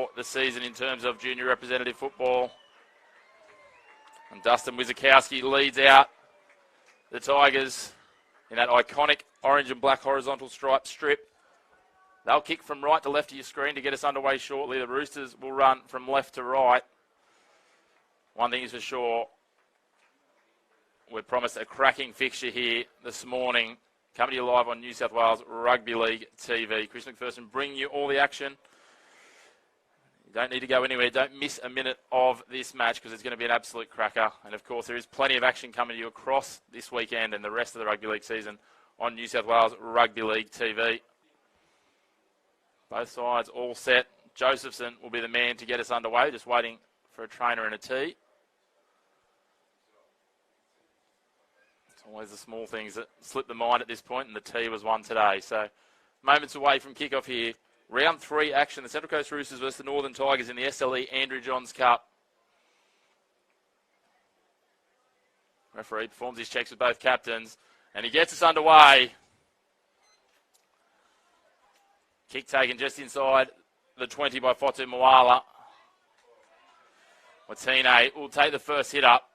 for the season in terms of junior representative football. And Dustin Wizakowski leads out the Tigers in that iconic orange and black horizontal stripe strip. They'll kick from right to left of your screen to get us underway shortly. The Roosters will run from left to right. One thing is for sure, we're promised a cracking fixture here this morning. Coming to you live on New South Wales Rugby League TV. Chris McPherson bringing you all the action. You don't need to go anywhere. Don't miss a minute of this match because it's going to be an absolute cracker. And, of course, there is plenty of action coming to you across this weekend and the rest of the Rugby League season on New South Wales Rugby League TV. Both sides all set. Josephson will be the man to get us underway, just waiting for a trainer and a tee. It's always the small things that slip the mind at this point, and the tee was one today. So moments away from kickoff here. Round 3 action, the Central Coast Roosters versus the Northern Tigers in the SLE Andrew Johns Cup. Referee performs his checks with both captains, and he gets us underway. Kick taken just inside the 20 by Fotu Moala. Watine will take the first hit up.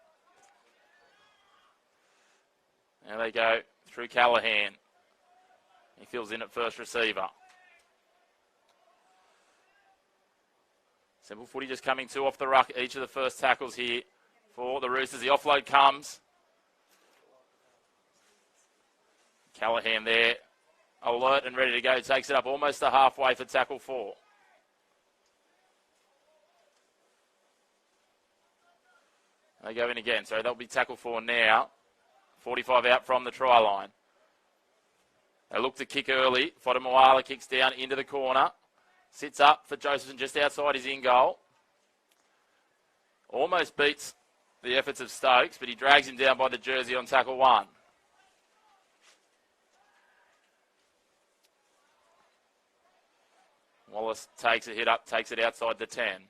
There they go through Callahan. He fills in at first receiver. Simple footy just coming 2 off the ruck. Each of the first tackles here for the Roosters. The offload comes. Callahan there, alert and ready to go. Takes it up almost to halfway for tackle 4. They go in again. So that'll be tackle 4 now. 45 out from the try line. They look to kick early. Fodamoala kicks down into the corner. Sits up for Josephson just outside his in goal. Almost beats the efforts of Stokes, but he drags him down by the jersey on tackle 1. Wallace takes a hit up, takes it outside the 10.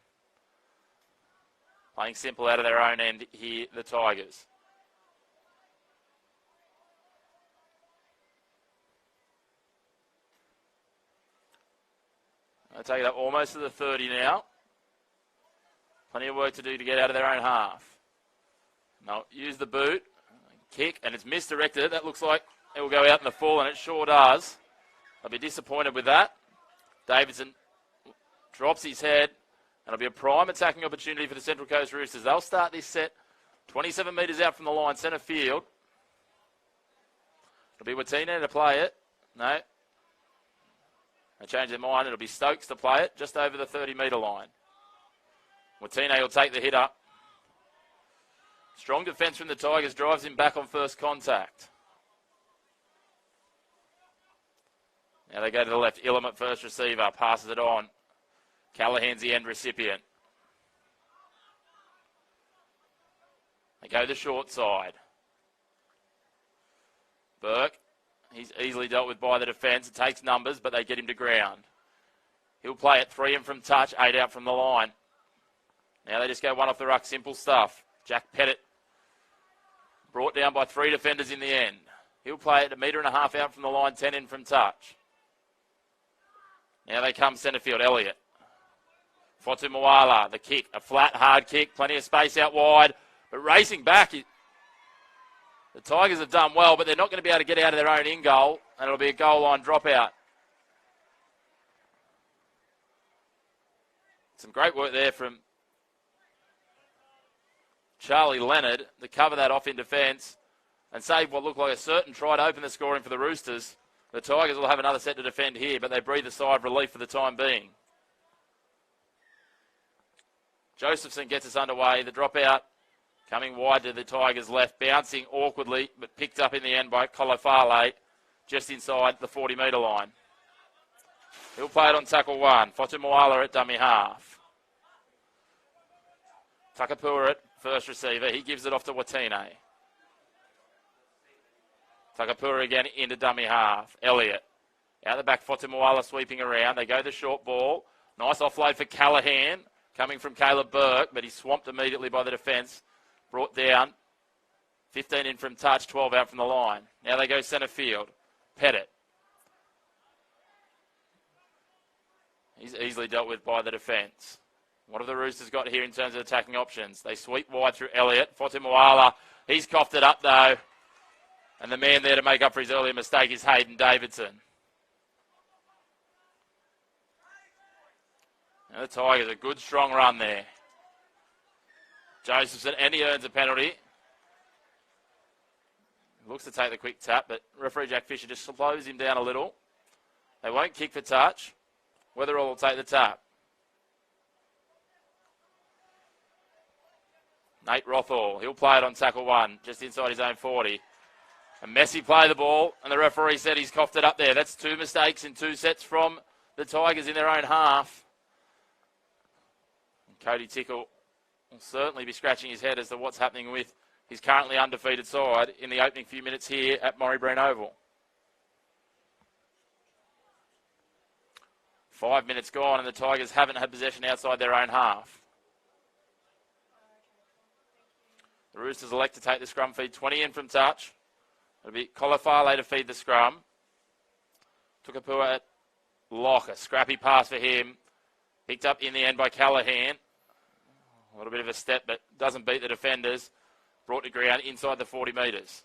Playing simple out of their own end here, the Tigers. They take it up almost to the 30 now. Plenty of work to do to get out of their own half. Now use the boot, kick, and it's misdirected. That looks like it will go out in the full, and it sure does. I'll be disappointed with that. Davidson drops his head, and it'll be a prime attacking opportunity for the Central Coast Roosters. They'll start this set 27 metres out from the line, centre field. It'll be Watine to play it. No. They change their mind. It'll be Stokes to play it just over the 30-metre line. Watine will take the hit up. Strong defence from the Tigers drives him back on first contact. Now they go to the left. Ilham at first receiver. Passes it on. Callahan's the end recipient. They go the short side. Burke. He's easily dealt with by the defence. It takes numbers, but they get him to ground. He'll play it 3 in from touch, 8 out from the line. Now they just go 1 off the ruck. Simple stuff. Jack Pettit brought down by 3 defenders in the end. He'll play it 1.5 metre out from the line, 10 in from touch. Now they come centre field. Elliott. Fotu Moala, the kick. A flat, hard kick. Plenty of space out wide. But racing back, the Tigers have done well, but they're not going to be able to get out of their own in-goal, and it'll be a goal line dropout. Some great work there from Charlie Leonard to cover that off in defence and save what looked like a certain try to open the scoring for the Roosters. The Tigers will have another set to defend here, but they breathe a sigh of relief for the time being. Josephson gets us underway. The dropout coming wide to the Tigers' left, bouncing awkwardly, but picked up in the end by Kolofale, just inside the 40-metre line. He'll play it on tackle 1. Fotu Moala at dummy half. Takapua at first receiver. He gives it off to Watine. Takapua again into dummy half. Elliott. Out the back, Fotu Moala sweeping around. They go the short ball. Nice offload for Callahan, coming from Caleb Burke, but he's swamped immediately by the defence. Brought down. 15 in from touch, 12 out from the line. Now they go centre field. Pettit. He's easily dealt with by the defence. What have the Roosters got here in terms of attacking options? They sweep wide through Elliott. Fotumoala, he's coughed it up though. And the man there to make up for his earlier mistake is Hayden Davidson. And the Tigers, a good strong run there. Josephson, and he earns a penalty. Looks to take the quick tap, but referee Jack Fisher just slows him down a little. They won't kick for touch. Weatherall will take the tap. Nate Rothall, he'll play it on tackle 1, just inside his own 40. And Messi play the ball, and the referee said he's coughed it up there. That's 2 mistakes in 2 sets from the Tigers in their own half. And Cody Tickle will certainly be scratching his head as to what's happening with his currently undefeated side in the opening few minutes here at Murray Breen Oval. 5 minutes gone, and the Tigers haven't had possession outside their own half. The Roosters elect to take the scrum feed 20 in from touch. It'll be Kolofale to feed the scrum. Tukapua at lock, a scrappy pass for him. Picked up in the end by Callaghan. A little bit of a step, but doesn't beat the defenders. Brought to ground inside the 40 metres.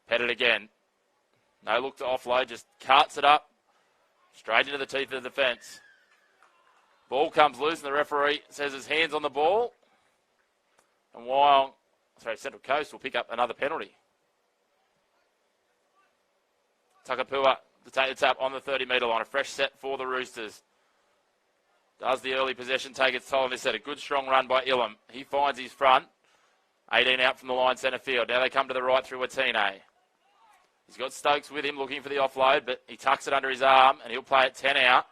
Pettit again. No look to offload, just carts it up. Straight into the teeth of the defence. Ball comes loose and the referee says his hand's on the ball. And Central Coast will pick up another penalty. Tukapua to take the tap on the 30-metre line. A fresh set for the Roosters. Does the early possession take its toll on this set? A good strong run by Ilham. He finds his front. 18 out from the line centre field. Now they come to the right through Watine. He's got Stokes with him looking for the offload, but he tucks it under his arm and he'll play it 10 out.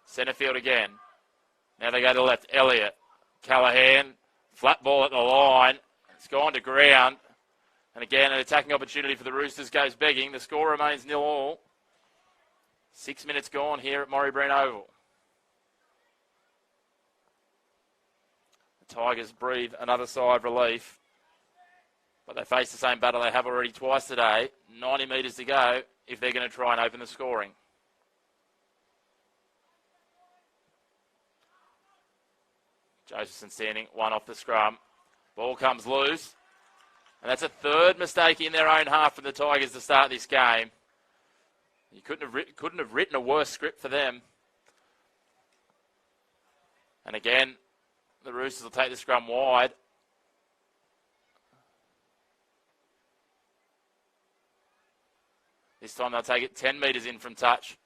Centre field again. Now they go to the left. Elliott. Callaghan. Flat ball at the line. It's gone to ground. And again, an attacking opportunity for the Roosters goes begging. The score remains 0-0. 6 minutes gone here at Murray Breen Oval. The Tigers breathe another sigh of relief. But they face the same battle they have already twice today. 90 metres to go if they're going to try and open the scoring. Josephson standing, 1 off the scrum. Ball comes loose. And that's a 3rd mistake in their own half for the Tigers to start this game. You couldn't have written a worse script for them. And again, the Roosters will take the scrum wide. This time they'll take it 10 metres in from touch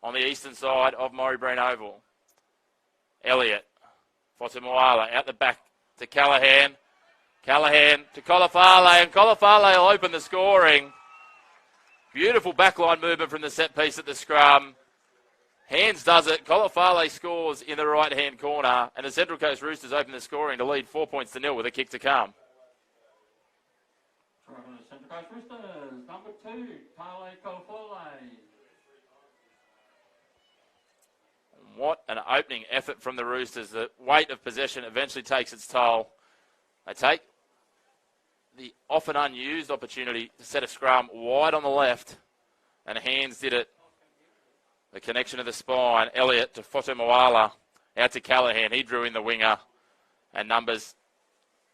on the eastern side of Murray Breen Oval. Elliott, Fotumoala out the back to Callaghan. Callaghan to Kolofale, and Kolofale will open the scoring. Beautiful backline movement from the set piece at the scrum. Hands does it. Kolofale scores in the right-hand corner, and the Central Coast Roosters open the scoring to lead 4 points to 0 with a kick to come. Central Coast Roosters, number 2, Tale Kolofale. What an opening effort from the Roosters. The weight of possession eventually takes its toll. They take the often unused opportunity to set a scrum wide on the left, and Hands did it. The connection of the spine, Elliott to Fotumoala, out to Callaghan. He drew in the winger, and numbers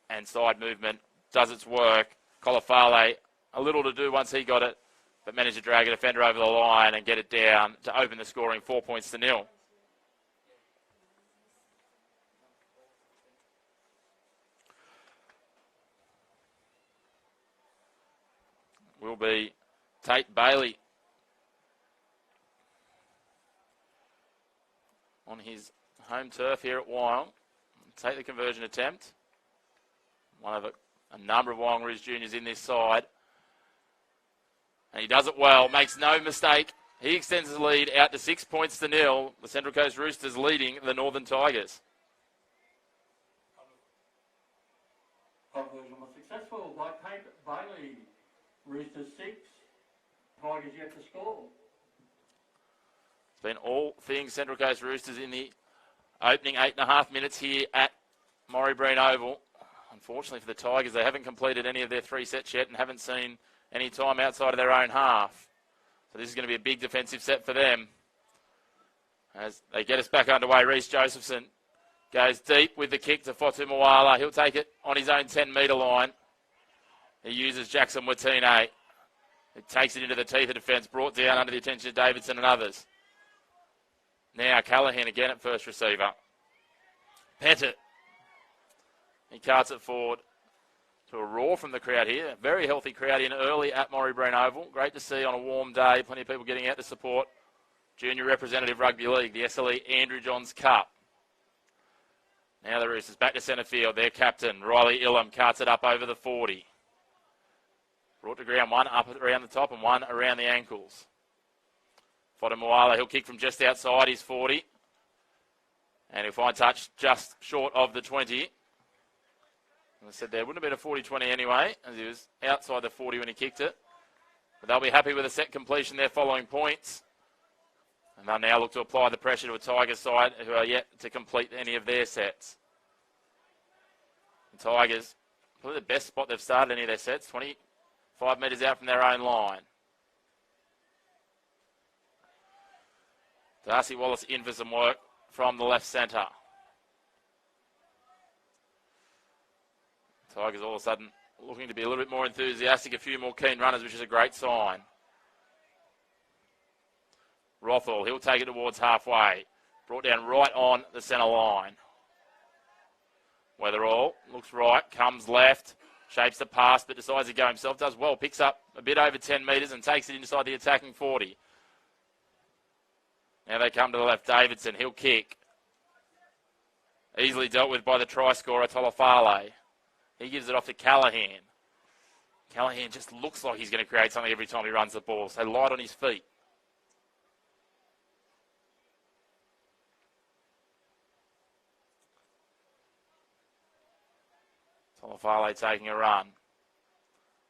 and side movement does its work. Kolofale, a little to do once he got it, but managed to drag a defender over the line and get it down to open the scoring 4 points to 0. Will be Tate Bailey on his home turf here at Wyong. Take the conversion attempt. One of a number of Wyong Roos juniors in this side. And he does it well, makes no mistake. He extends his lead out to 6 points to 0. The Central Coast Roosters leading the Northern Tigers. Conversion was successful by Tate Bailey. Roosters 6, Tigers yet to score. It's been all things Central Coast Roosters in the opening 8.5 minutes here at Murray Breen Oval. Unfortunately for the Tigers, they haven't completed any of their 3 sets yet and haven't seen any time outside of their own half. So this is going to be a big defensive set for them. As they get us back underway, Reece Josephson goes deep with the kick to Fotu Moala. He'll take it on his own 10-metre line. He uses Jackson Watine. It takes it into the teeth of defence, brought down under the attention of Davidson and others. Now Callahan again at first receiver. Pettit. He carts it forward to a roar from the crowd here. Very healthy crowd in early at Maury Breen Oval. Great to see on a warm day. Plenty of people getting out to support Junior Representative Rugby League, the SLE Andrew Johns Cup. Now the Roosters back to centre field. Their captain, Riley Ilham, carts it up over the 40. Brought to ground, one up around the top and one around the ankles. Fotu Moala, he'll kick from just outside his 40. And he'll find touch just short of the 20. As I said, there wouldn't have been a 40-20 anyway, as he was outside the 40 when he kicked it. But they'll be happy with a set completion there following points. And they'll now look to apply the pressure to a Tigers side who are yet to complete any of their sets. The Tigers, probably the best spot they've started any of their sets, 25 metres out from their own line. Darcy Wallace in for some work from the left centre. Tigers all of a sudden looking to be a little bit more enthusiastic, a few more keen runners, which is a great sign. Rothall, he'll take it towards halfway. Brought down right on the centre line. Weatherall looks right, comes left, shapes the pass, but decides to go himself. Does well, picks up a bit over 10 metres and takes it inside the attacking 40. Now they come to the left. Davidson, he'll kick. Easily dealt with by the try scorer, Tolofale. He gives it off to Callahan. Callahan just looks like he's going to create something every time he runs the ball. So light on his feet. Tolofale taking a run.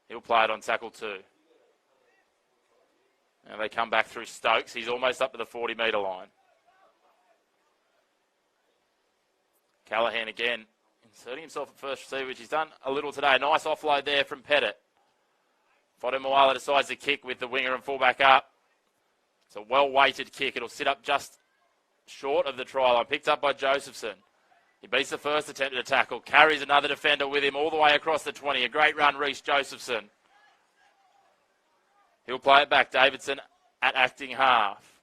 He'll play it on tackle 2. Now they come back through Stokes. He's almost up to the 40-metre line. Callahan again inserting himself at first receiver, which he's done a little today. Nice offload there from Pettit. Fotu Moala decides to kick with the winger and fullback up. It's a well-weighted kick. It'll sit up just short of the try line. Picked up by Josephson. He beats the first attempt at a tackle. Carries another defender with him all the way across the 20. A great run, Reece Josephson. He'll play it back. Davidson at acting half.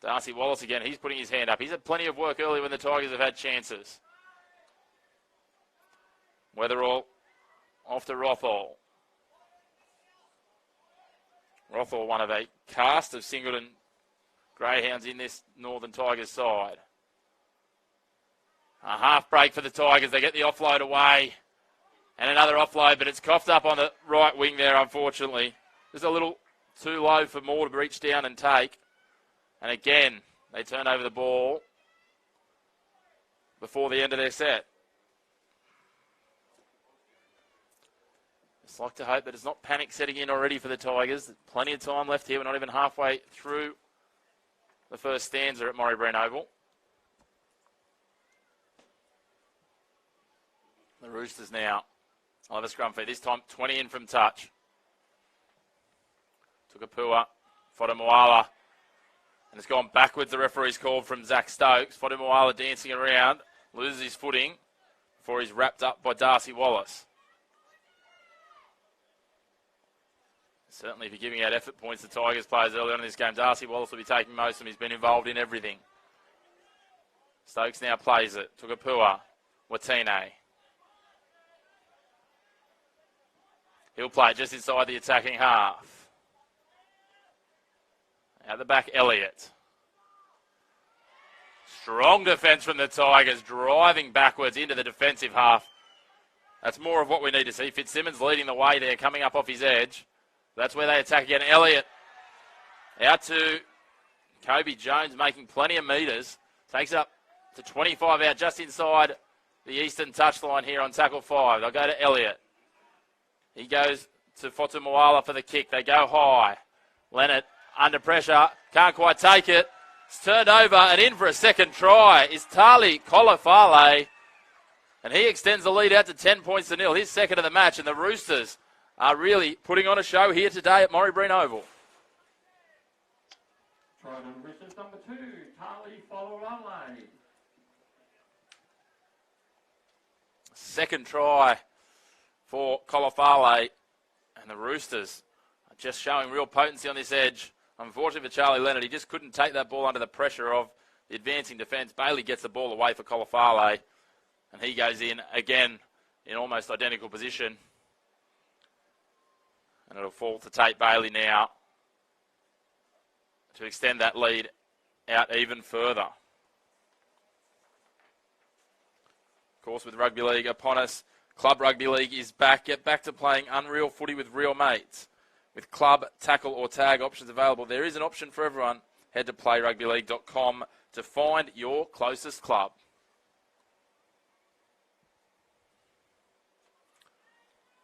Darcy Wallace again. He's putting his hand up. He's had plenty of work early when the Tigers have had chances. Weatherall off to Rothall. Rothall, one of a cast of Singleton Greyhounds in this Northern Tigers side. A half break for the Tigers. They get the offload away. And another offload, but it's coughed up on the right wing there, unfortunately. Just a little too low for Moore to reach down and take. And again, they turn over the ball before the end of their set. Just like to hope that it's not panic setting in already for the Tigers. There's plenty of time left here. We're not even halfway through the first stanza at Maury Breen Oval. The Roosters now. I'll have a scrum feed. This time 20 in from touch. Tukapua, Fotu Moala. And it's gone backwards. The referee's called from Zach Stokes. Fotu Moala dancing around. Loses his footing before he's wrapped up by Darcy Wallace. Certainly if you're giving out effort points to Tigers players early on in this game, Darcy Wallace will be taking most of them. He's been involved in everything. Stokes now plays it. Tukapua, Watine. He'll play it just inside the attacking half. Out the back, Elliott. Strong defence from the Tigers, driving backwards into the defensive half. That's more of what we need to see. Fitzsimmons leading the way there, coming up off his edge. That's where they attack again. Elliott out to Kobe Jones, making plenty of metres. Takes it up to 25 out, just inside the eastern touchline here on tackle 5. They'll go to Elliott. He goes to Fotu Moala for the kick. They go high. Leonard under pressure. Can't quite take it. It's turned over and in for a second try is Tali Kolofale. And he extends the lead out to 10 points to nil. His second of the match. And the Roosters are really putting on a show here today at Maury Breen Oval. Try to Roosters number 2, Tarly Follow-Adelaide. Second try for Colofale, and the Roosters are just showing real potency on this edge. Unfortunately for Charlie Leonard, he just couldn't take that ball under the pressure of the advancing defence. Bailey gets the ball away for Colofale, and he goes in again in almost identical position. And it'll fall to Tate Bailey now to extend that lead out even further. Of course, with Rugby League upon us, Club Rugby League is back. Get back to playing unreal footy with real mates. With club, tackle or tag options available, there is an option for everyone. Head to playrugbyleague.com to find your closest club.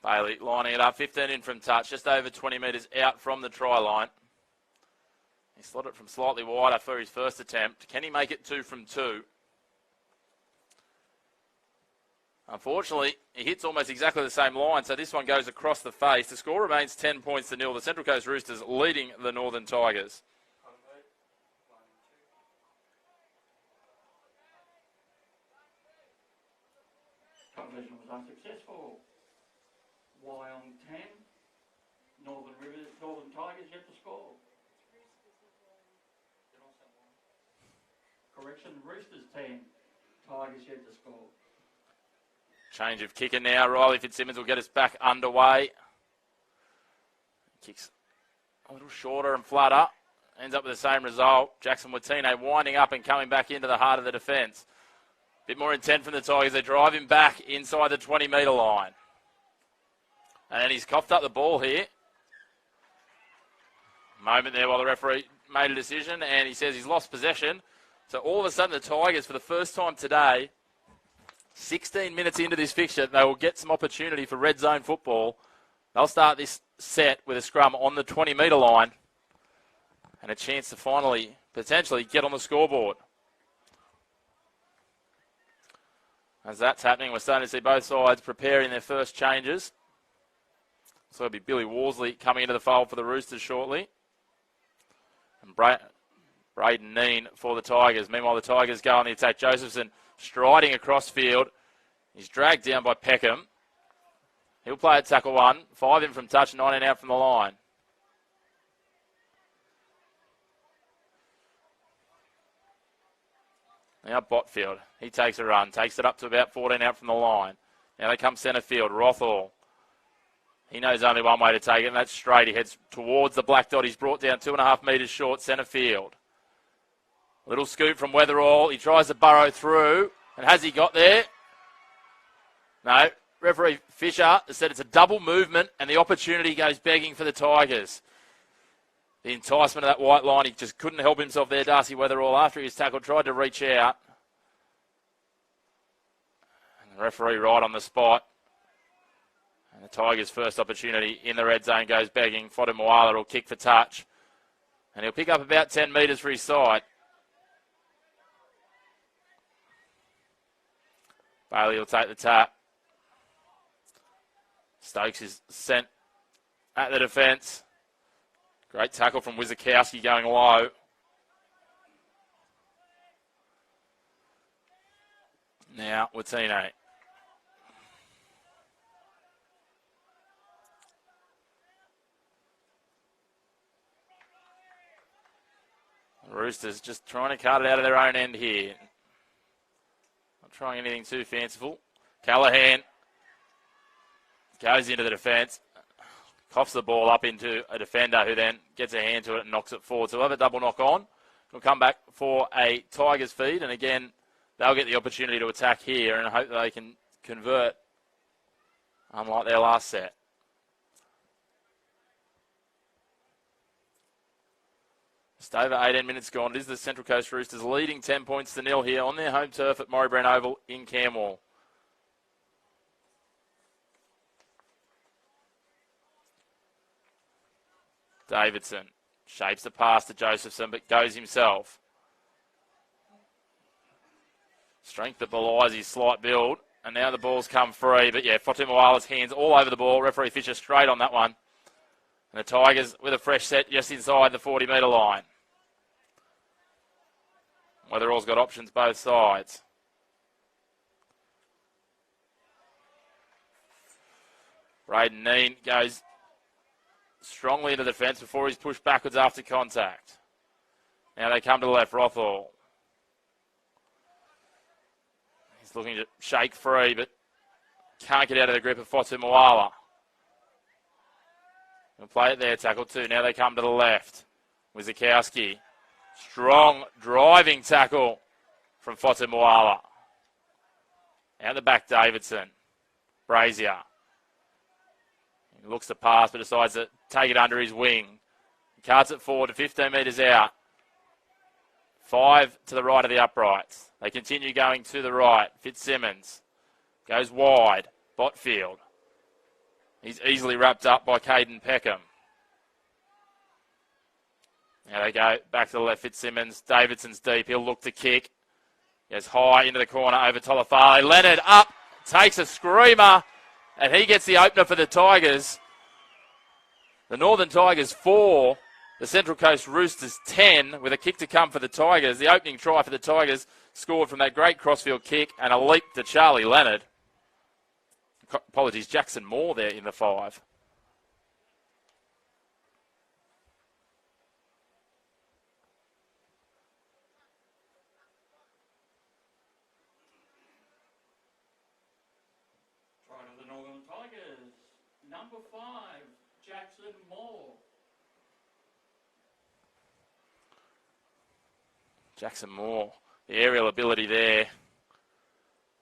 Bailey lining it up, 15 in from touch, just over 20 metres out from the try line. He slotted it from slightly wider for his first attempt. Can he make it 2 from 2? Unfortunately, he hits almost exactly the same line, so this one goes across the face. The score remains 10 points to 0. The Central Coast Roosters leading the Northern Tigers. Conversion was unsuccessful. Y on 10. Northern Tigers yet to score. Correction, Roosters 10. Tigers yet to score. Change of kicker now. Riley Fitzsimmons will get us back underway. Kicks a little shorter and flatter. Ends up with the same result. Jackson Watine winding up and coming back into the heart of the defence. Bit more intent from the Tigers. They drive him back inside the 20-metre line. And he's coughed up the ball here. Moment there while the referee made a decision, and he says he's lost possession. So all of a sudden the Tigers, for the first time today, 16 minutes into this fixture, they will get some opportunity for red zone football. They'll start this set with a scrum on the 20-metre line and a chance to finally, potentially, get on the scoreboard. As that's happening, we're starting to see both sides preparing their first changes. So it'll be Billy Worsley coming into the fold for the Roosters shortly. And Braden Neen for the Tigers. Meanwhile, the Tigers go on the attack. Josephson striding across field. He's dragged down by Peckham. He'll play at tackle 1. 5 in from touch, 19 out from the line. Now Botfield. He takes a run. Takes it up to about 14 out from the line. Now they come centre field. Rothall. He knows only one way to take it, and that's straight. He heads towards the black dot. He's brought down 2.5 metres short, centre field. Little scoop from Weatherall. He tries to burrow through. And has he got there? No. Referee Fisher said it's a double movement, and the opportunity goes begging for the Tigers. The enticement of that white line, he just couldn't help himself there, Darcy Weatherall, after his tackle, tried to reach out. And the referee right on the spot. And the Tigers' first opportunity in the red zone goes begging. Fodder Moala will kick for touch. And he'll pick up about 10 metres for his side. Bailey will take the tap. Stokes is sent at the defence. Great tackle from Wizakowski going low. Now, Watine. Roosters just trying to cut it out of their own end here. Not trying anything too fanciful. Callaghan goes into the defence. Coughs the ball up into a defender who then gets a hand to it and knocks it forward. So we'll have a double knock on. We'll come back for a Tigers feed. And again, they'll get the opportunity to attack here and hope that they can convert, unlike their last set. Just over 18 minutes gone. It is the Central Coast Roosters leading 10 points to 0 here on their home turf at Murray Brown Oval in Camwell. Davidson shapes the pass to Josephson, but goes himself. Strength that belies his slight build. And now the ball's come free. But yeah, Fotumawala's hands all over the ball. Referee Fisher straight on that one. And the Tigers with a fresh set just inside the 40-metre line. Weatherall's got options both sides. Braden Neen goes strongly into the defence before he's pushed backwards after contact. Now they come to the left, Rothall. He's looking to shake free, but can't get out of the grip of Fotu Moala. He'll play it there, tackle 2. Now they come to the left. Wizakowski. Strong driving tackle from Fotu Moala. Out the back, Davidson. Brazier. He looks to pass, but decides to take it under his wing. He carts it forward to 15 metres out. 5 to the right of the uprights. They continue going to the right. Fitzsimmons goes wide. Botfield. He's easily wrapped up by Caden Peckham. Now they go back to the left. Fitzsimmons. Davidson's deep. He'll look to kick. Goes high into the corner over Tolofale. Leonard up. Takes a screamer. And he gets the opener for the Tigers. The Northern Tigers 4. The Central Coast Roosters 10. With a kick to come for the Tigers. The opening try for the Tigers scored from that great crossfield kick. And a leap to Charlie Leonard. Apologies, Jackson Moore there in the 5. Try to the Northern Tigers. Number 5, Jackson Moore. Jackson Moore, the aerial ability there.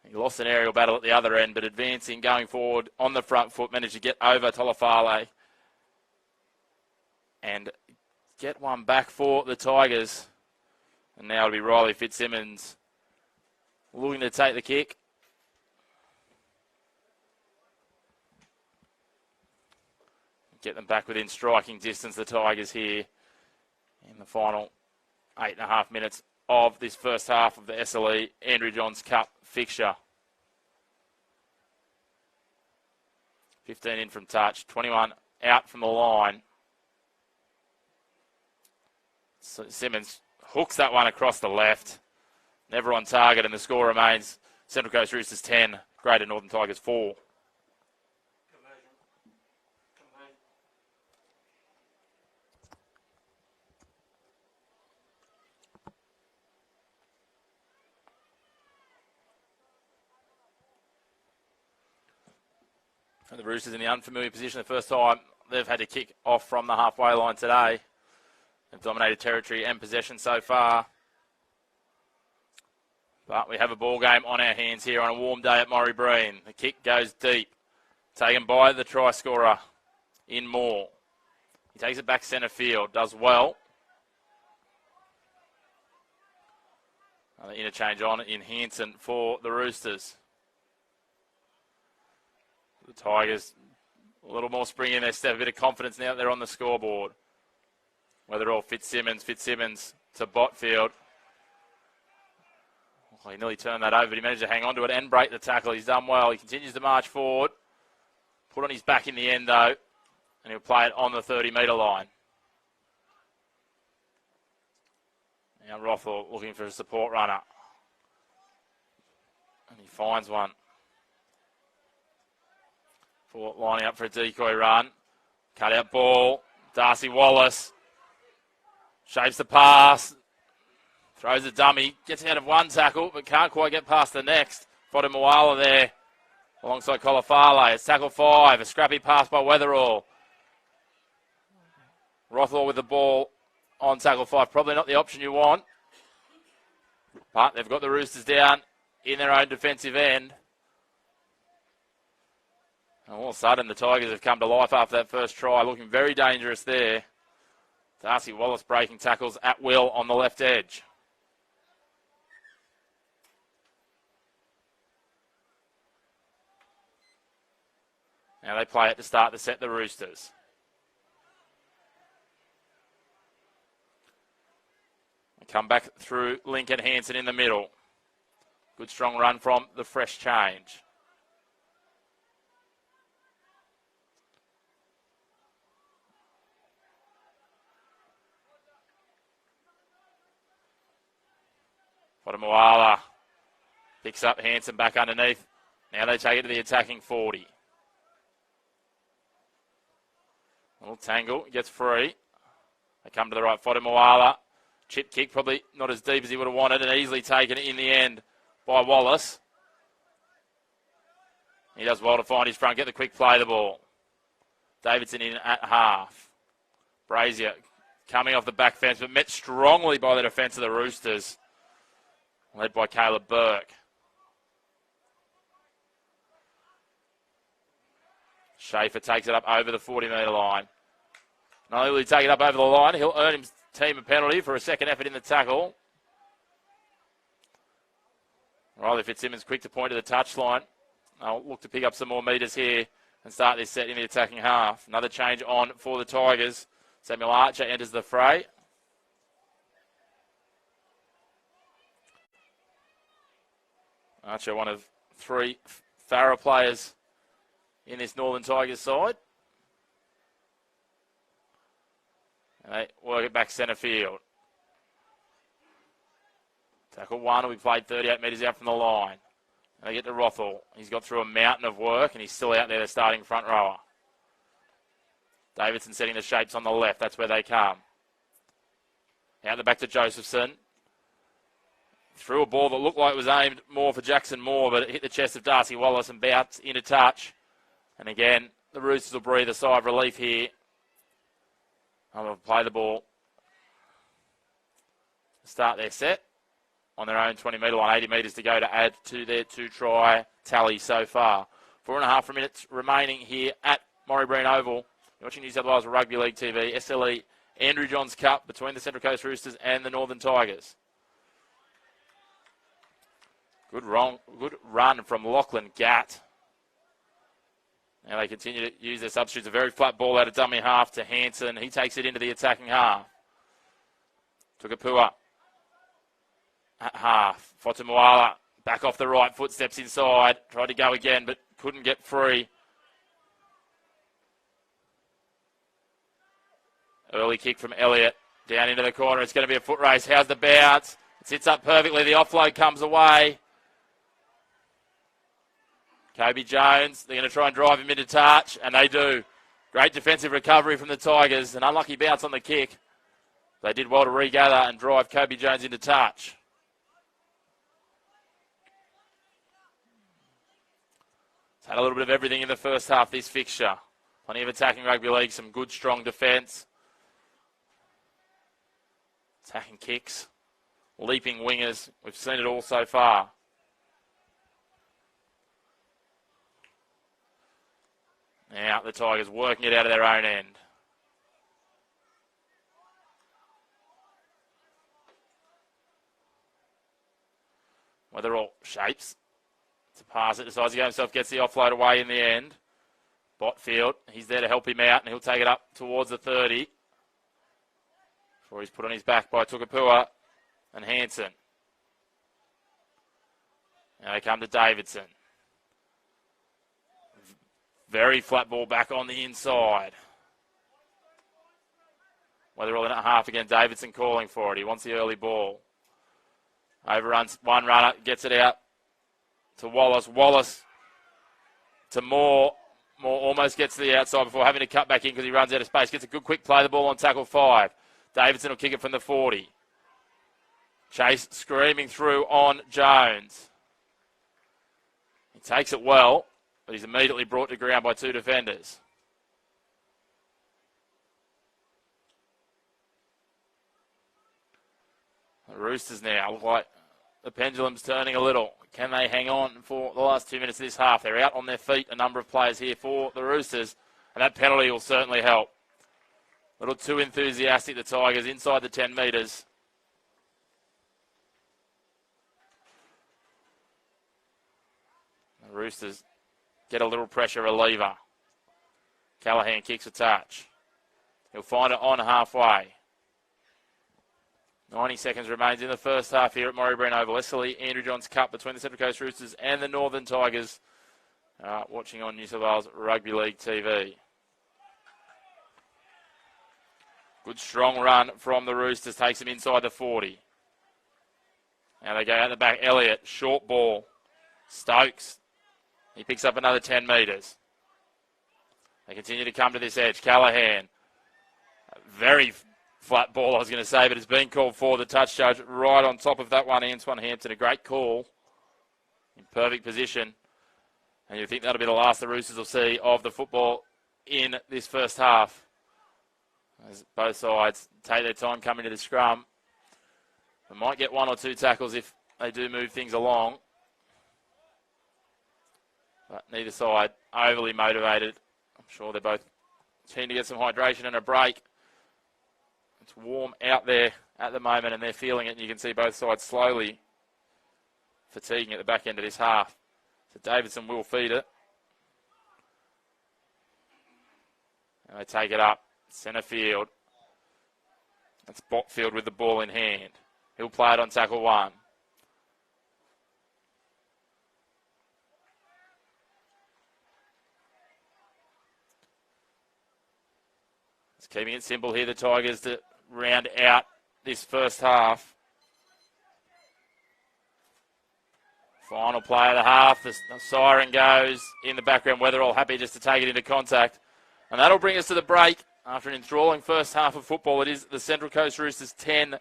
He lost an aerial battle at the other end, but advancing, going forward on the front foot, managed to get over Tolofale and get one back for the Tigers. And now it'll be Riley Fitzsimmons looking to take the kick. Get them back within striking distance, the Tigers here in the final 8.5 minutes of this first half of the SLE Andrew Johns Cup fixture. 15 in from touch, 21 out from the line. So Simmons hooks that one across the left. Never on target, and the score remains Central Coast Roosters 10, Greater Northern Tigers 4. And the Roosters in the unfamiliar position the first time they've had to kick off from the halfway line today. They've dominated territory and possession so far. But we have a ball game on our hands here on a warm day at Morrie Breen. The kick goes deep. Taken by the try scorer in Moore. He takes it back centre field. Does well. Another interchange on in Hanson for the Roosters. The Tigers, a little more spring in their step, a bit of confidence now that they're on the scoreboard. Whether all Fitzsimmons to Botfield. Oh, he nearly turned that over, but he managed to hang on to it and break the tackle. He's done well. He continues to march forward. Put on his back in the end, though, and he'll play it on the 30-metre line. Now Rothall looking for a support runner. And he finds one. For lining up for a decoy run. Cut out ball. Darcy Wallace. Shapes the pass. Throws a dummy. Gets out of one tackle, but can't quite get past the next. Fotu Moala there. Alongside Kolofale. It's tackle 5. A scrappy pass by Weatherall. Rothall with the ball on tackle 5. Probably not the option you want. But they've got the Roosters down in their own defensive end. And all of a sudden, the Tigers have come to life after that first try, looking very dangerous there. Darcy Wallace breaking tackles at will on the left edge. Now they play it to start to set the Roosters. They come back through Lincoln Hanson in the middle. Good strong run from the fresh change. Whatamoala picks up Hanson back underneath. Now they take it to the attacking 40. A little tangle, gets free. They come to the right. Whatamoala. Chip kick, probably not as deep as he would have wanted, and easily taken in the end by Wallace. He does well to find his front, get the quick play of the ball. Davidson in at half. Brazier coming off the back fence, but met strongly by the defence of the Roosters, led by Caleb Burke. Schaefer takes it up over the 40-metre line. Not only will he take it up over the line, he'll earn his team a penalty for a second effort in the tackle. Riley Fitzsimmons quick to point to the touchline. They'll look to pick up some more metres here and start this set in the attacking half. Another change on for the Tigers. Samuel Archer enters the fray. Archer, one of 3 Farah players in this Northern Tigers side. And they work it back centre field. Tackle 1 will be played 38 metres out from the line. And they get to Rothall. He's got through a mountain of work and he's still out there, the starting front rower. Davidson setting the shapes on the left. That's where they come. Out the back to Josephson. Threw a ball that looked like it was aimed more for Jackson Moore, but it hit the chest of Darcy Wallace and bounced into touch. And again, the Roosters will breathe a sigh of relief here. I'm going to play the ball. Start their set on their own 20-metre line, 80 metres to go to add to their 2-try tally so far. 4.5 minutes remaining here at Murray Breen Oval. You're watching New South Wales Rugby League TV, SLE Andrew Johns Cup between the Central Coast Roosters and the Northern Tigers. Good run from Lachlan Gatt. Now they continue to use their substitutes. A very flat ball out of dummy half to Hanson. He takes it into the attacking half. Tukapua at half. Whatamoala back off the right foot, steps inside. Tried to go again, but couldn't get free. Early kick from Elliott. Down into the corner. It's going to be a foot race. How's the bounce? It sits up perfectly. The offload comes away. Kobe Jones, they're going to try and drive him into touch, and they do. Great defensive recovery from the Tigers. An unlucky bounce on the kick. They did well to regather and drive Kobe Jones into touch. It's had a little bit of everything in the first half, this fixture. Plenty of attacking rugby league, some good, strong defence. Attacking kicks. Leaping wingers. We've seen it all so far. Now the Tigers working it out of their own end. Wetherall shapes to pass it. Decides to go himself, gets the offload away in the end. Botfield, he's there to help him out, and he'll take it up towards the 30. Before he's put on his back by Tukapua and Hanson. Now they come to Davidson. Very flat ball back on the inside. Wetherall in at half again. Davidson calling for it. He wants the early ball. Overruns one runner, gets it out to Wallace. Wallace to Moore. Moore almost gets to the outside before having to cut back in because he runs out of space. Gets a good quick play of the ball on tackle 5. Davidson will kick it from the 40. Chase screaming through on Jones. He takes it well, but he's immediately brought to ground by 2 defenders. The Roosters now look like the pendulum's turning a little. Can they hang on for the last 2 minutes of this half? They're out on their feet, a number of players here for the Roosters, and that penalty will certainly help. A little too enthusiastic, the Tigers, inside the 10 metres. The Roosters get a little pressure reliever. Callaghan kicks a touch. He'll find it on halfway. 90 seconds remains in the first half here at Murray Breen Oval. SLE Andrew Johns Cup between the Central Coast Roosters and the Northern Tigers. Watching on New South Wales Rugby League TV. Good strong run from the Roosters. Takes them inside the 40. Now they go out the back. Elliott, short ball. Stokes. He picks up another 10 metres. They continue to come to this edge. Callahan. Very flat ball, I was going to say, but it's been called for. The touch judge right on top of that one. Antoine Hampton, a great call. In perfect position. And you think that'll be the last the Roosters will see of the football in this first half. As both sides take their time coming to the scrum. They might get 1 or 2 tackles if they do move things along. But neither side overly motivated. I'm sure they're both keen to get some hydration and a break. It's warm out there at the moment and they're feeling it. And you can see both sides slowly fatiguing at the back end of this half. So Davidson will feed it. And they take it up. Centre field. That's Botfield with the ball in hand. He'll play it on tackle 1. It's keeping it simple here, the Tigers, to round out this first half. Final play of the half. The siren goes in the background. Weatherall happy just to take it into contact. And that'll bring us to the break. After an enthralling first half of football, it is the Central Coast Roosters 10,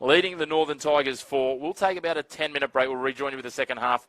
leading the Northern Tigers 4. We'll take about a 10-minute break. We'll rejoin you with the second half